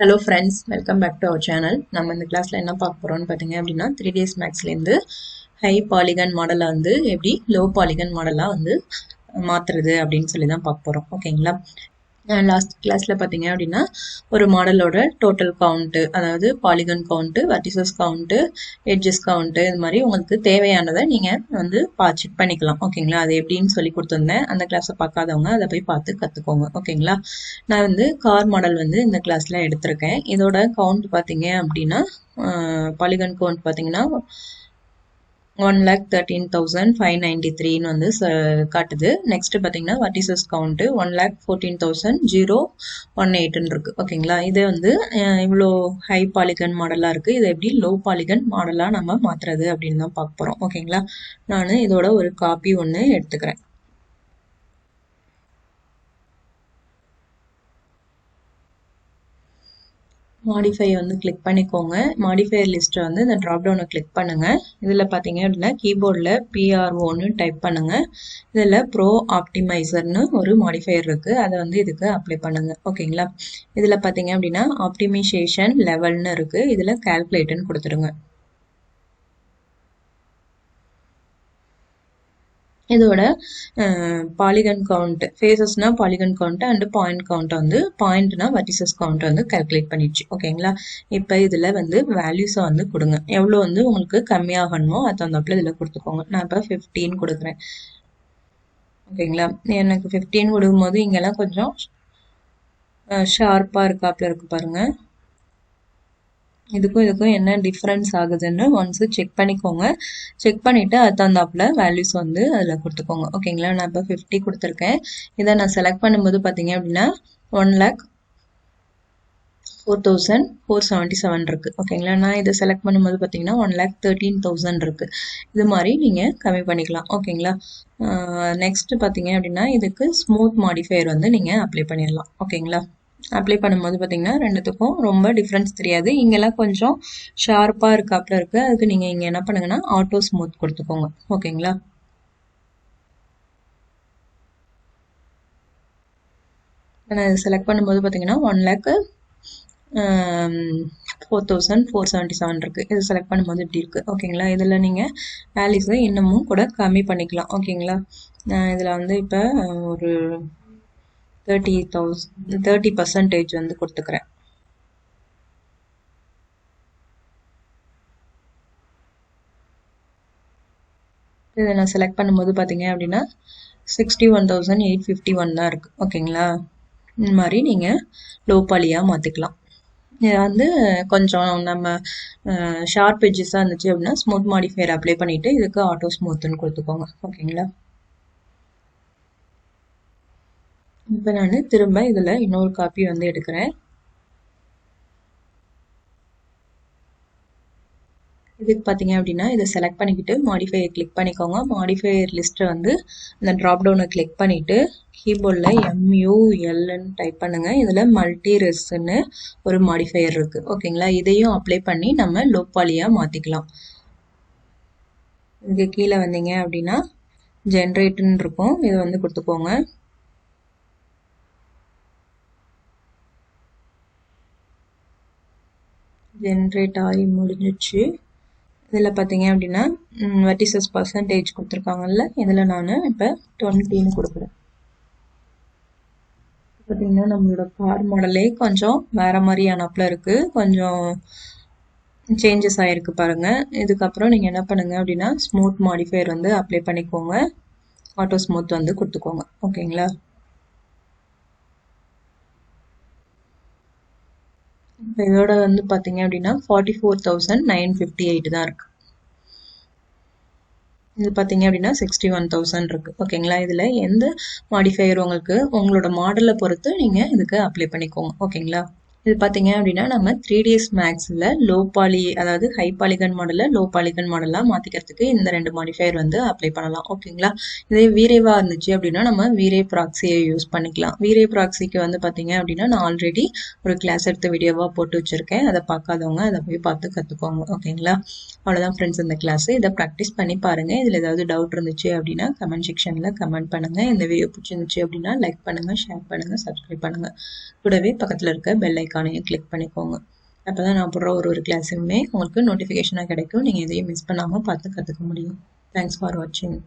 Hello friends, welcome back to our channel. நம்ம இந்த கிளாஸ்ல என்ன பார்க்க போறோம்னு பாத்தீங்க அப்படின்னா 3ds Maxல இருந்து ஹை பாலிகன் மாடலா வந்து எப்படி லோ பாலிகன் மாடலா வந்து மாத்துறது அப்படின்னு சொல்லி தான் பார்க்க போறோம். ஓகேங்களா? லாஸ்ட் கிளாஸ்ல பாத்தீங்க அப்படின்னா ஒரு மாடலோட டோட்டல் கவுண்ட், அதாவது polygon count, vertices count, edges count, இது மாதிரி உங்களுக்கு தேவையானதை நீங்க வந்து செக் பண்ணிக்கலாம். ஓகேங்களா? அது எப்படின்னு சொல்லி கொடுத்துருந்தேன். அந்த கிளாஸை பார்க்காதவங்க அதை போய் பார்த்து கத்துக்கோங்க. ஓகேங்களா? நான் வந்து கார் மாடல் வந்து இந்த கிளாஸ்ல எடுத்திருக்கேன். இதோட கவுண்ட் பாத்தீங்க அப்படின்னா பாலிகன் கவுண்ட் பாத்தீங்கன்னா 1,13,593 வந்து காட்டுது. நெக்ஸ்ட் பாத்தீங்கன்னா வெர்டிசஸ் கவுண்ட் 1,14,018 இருக்கு. ஓகேங்களா? இது வந்து இவ்வளோ ஹை பாலிகன் மாடலா இருக்கு. இது எப்படி லோ பாலிகன் மாடலா நம்ம மாத்துறது அப்படின்னு தான் பார்க்க போறோம். ஓகேங்களா? நான் இதோட ஒரு காப்பி ஒன்று எடுத்துக்கிறேன். மாடிஃபை வந்து கிளிக் பண்ணிக்கோங்க. மாடிஃபையர் லிஸ்ட்டை வந்து இந்த ட்ராப் டவுனை கிளிக் பண்ணுங்க. இதில் பார்த்தீங்க அப்படின்னா கீபோர்டில் PROன்னு டைப் பண்ணுங்க. இதில் ப்ரோ ஆப்டிமைசர்னு ஒரு மாடிஃபையர் இருக்கு. அதை வந்து இதுக்கு அப்ளை பண்ணுங்க. ஓகேங்களா? இதில் பார்த்தீங்க அப்படின்னா ஆப்டிமைசேஷன் லெவல்னு இருக்கு. இதில் கால்குலேட்டுன்னு கொடுத்துருங்க. இதோட பாலிகன் கவுண்ட், ஃபேஸஸ்னா polygon count and point count வந்து, பாயிண்ட்னா வெர்டிசஸ் கவுண்ட் வந்து கால்குலேட் பண்ணிடுச்சு. ஓகேங்களா? இப்போ இதில் வந்து வேல்யூஸை வந்து கொடுங்க. எவ்வளோ வந்து உங்களுக்கு கம்மியாகணுமோ அது தகுந்தாப்புல இதில் கொடுத்துக்கோங்க. நான் இப்போ 15 கொடுக்குறேன். ஓகேங்களா? எனக்கு 15 கொடுக்கும்போது இங்கெல்லாம் கொஞ்சம் ஷார்ப்பாக இருக்காப்புல இருக்கு பாருங்க. இதுக்கும் என்ன டிஃப்ரென்ஸ் ஆகுதுன்னு ஒன்ஸ் செக் பண்ணிக்கோங்க. செக் பண்ணிவிட்டு அது தகுந்தாப்புல வேல்யூஸ் வந்து அதில் கொடுத்துக்கோங்க. ஓகேங்களா? நான் இப்போ 50 கொடுத்துருக்கேன். இதை நான் செலக்ட் பண்ணும்போது பார்த்தீங்க அப்படின்னா 1,04,477 இருக்கு. ஓகேங்களா? நான் இதை செலக்ட் பண்ணும்போது பார்த்தீங்கன்னா 1,13,000 இருக்கு. இது மாதிரி நீங்கள் கம்மி பண்ணிக்கலாம். ஓகேங்களா? நெக்ஸ்ட் பார்த்தீங்க அப்படின்னா இதுக்கு ஸ்மூத் மாடிஃபையர் வந்து நீங்கள் அப்ளை பண்ணிடலாம். ஓகேங்களா? அப்ளை பண்ணும்போது பார்த்தீங்கன்னா ரெண்டுத்துக்கும் ரொம்ப டிஃப்ரென்ஸ் தெரியாது. இங்கெல்லாம் கொஞ்சம் ஷார்ப்பாக இருக்காப்புல இருக்கு. அதுக்கு நீங்கள் இங்கே என்ன பண்ணுங்கன்னா ஆட்டோ ஸ்மூத் கொடுத்துக்கோங்க. ஓகேங்களா? நான் இதை செலக்ட் பண்ணும்போது பார்த்தீங்கன்னா 1,04,477 இருக்கு. இது செலக்ட் பண்ணும்போது இப்படி இருக்கு. ஓகேங்களா? இதில் நீங்கள் வேல்யூஸை இன்னமும் கூட கம்மி பண்ணிக்கலாம். ஓகேங்களா? இதில் வந்து இப்போ ஒரு 30% வந்து கொடுத்துக்கிறேன். இதை நான் செலக்ட் பண்ணும்போது பார்த்தீங்க அப்படின்னா 61,851 தான் இருக்கு. ஓகேங்களா? இந்த மாதிரி நீங்கள் லோ பாலியாக மாற்றிக்கலாம். இதை வந்து கொஞ்சம் நம்ம ஷார்ப் எட்ஜஸாக இருந்துச்சு அப்படின்னா ஸ்மூத் மாடிஃபையர் அப்ளை பண்ணிவிட்டு இதுக்கு ஆட்டோ ஸ்மூத்துன்னு கொடுத்துக்கோங்க. ஓகேங்களா? இப்போ நான் திரும்ப இதில் இன்னொரு காப்பி வந்து எடுக்கிறேன். இதுக்கு பார்த்தீங்க அப்படின்னா இதை செலக்ட் பண்ணிக்கிட்டு மாடிஃபையர் கிளிக் பண்ணிக்கோங்க. மாடிஃபையர் லிஸ்ட்டை வந்து இந்த ட்ராப் டவுனை கிளிக் பண்ணிவிட்டு கீபோர்டில் MULன்னு டைப் பண்ணுங்க. இதில் மல்டி ரெஸ்ன்னு ஒரு மாடிஃபையர் இருக்கு. ஓகேங்களா? இதையும் அப்ளை பண்ணி நம்ம லோ பாலியாக மாற்றிக்கலாம். இதுக்கு கீழே வந்தீங்க அப்படின்னா ஜென்ரேட்டுன்னு இருக்கும். இதை வந்து கொடுத்துக்கோங்க. ஜென்ரேட் ஆகி முடிஞ்சிச்சு. இதில் பார்த்தீங்க அப்படின்னா வெர்டிசஸ் பர்சன்டேஜ் கொடுத்துருக்காங்கல்ல, இதில் நான் இப்போ 20ன்னு கொடுக்குறேன். பார்த்தீங்கன்னா நம்மளோட கார் மாடலே கொஞ்சம் வேற மாதிரியானப்பில் இருக்கு. கொஞ்சம் சேஞ்சஸ் ஆகிருக்கு பாருங்க. இதுக்கப்புறம் நீங்கள் என்ன பண்ணுங்க அப்படின்னா ஸ்மூத் மாடிஃபையர் வந்து அப்ளை பண்ணிக்கோங்க. ஆட்டோ ஸ்மூத் வந்து கொடுத்துக்கோங்க. ஓகேங்களா? இப்போ இதோட வந்து பார்த்தீங்க அப்படின்னா 44,958 தான் இருக்கு. இது பார்த்தீங்க அப்படின்னா 61,000 இருக்கு. ஓகேங்களா? இதில் எந்த மாடிஃபையர் உங்களுக்கு உங்களோட மாடலை பொறுத்து நீங்கள் இதுக்கு அப்ளை பண்ணிக்கோங்க. ஓகேங்களா? இது பார்த்தீங்க அப்படின்னா நம்ம 3ds Maxல லோ பாலி, அதாவது ஹை பாலிகன் மாடலை லோ பாலிகன் மாடலாக மாற்றிக்கிறதுக்கு இந்த 2 மாடிஃபையர் வந்து அப்ளை பண்ணலாம். ஓகேங்களா? இதே வீரேவாக இருந்துச்சு அப்படின்னா நம்ம வீரே ப்ராக்ஸியை யூஸ் பண்ணிக்கலாம். வீரே ப்ராக்ஸிக்கு வந்து பார்த்தீங்க அப்படின்னா நான் ஆல்ரெடி ஒரு கிளாஸ் எடுத்த வீடியோவாக போட்டு வச்சுருக்கேன். அதை பார்க்காதவங்க அதை போய் பார்த்து கற்றுக்கோங்க. ஓகேங்களா? அவ்வளோதான் ஃப்ரெண்ட்ஸ் இந்த கிளாஸ். இதை ப்ராக்டிஸ் பண்ணி பாருங்கள். இதில் ஏதாவது டவுட் இருந்துச்சு அப்படின்னா கமெண்ட் செக்ஷனில் கமெண்ட் பண்ணுங்கள். இந்த வீடியோ பிடிச்சிருந்துச்சு அப்படின்னா லைக் பண்ணுங்கள், ஷேர் பண்ணுங்கள், சப்ஸ்கிரைப் பண்ணுங்கள். கூடவே பக்கத்தில் இருக்க பெல் ஐக்கான் ஐக்கானையும் கிளிக் பண்ணிக்கோங்க. அப்போ தான் நான் போடுற ஒரு கிளாஸுமே உங்களுக்கு நோட்டிஃபிகேஷனாக கிடைக்கும். நீங்கள் எதையும் மிஸ் பண்ணாமல் பார்த்து கற்றுக்க முடியும். தேங்க்ஸ் ஃபார் வாட்சிங்.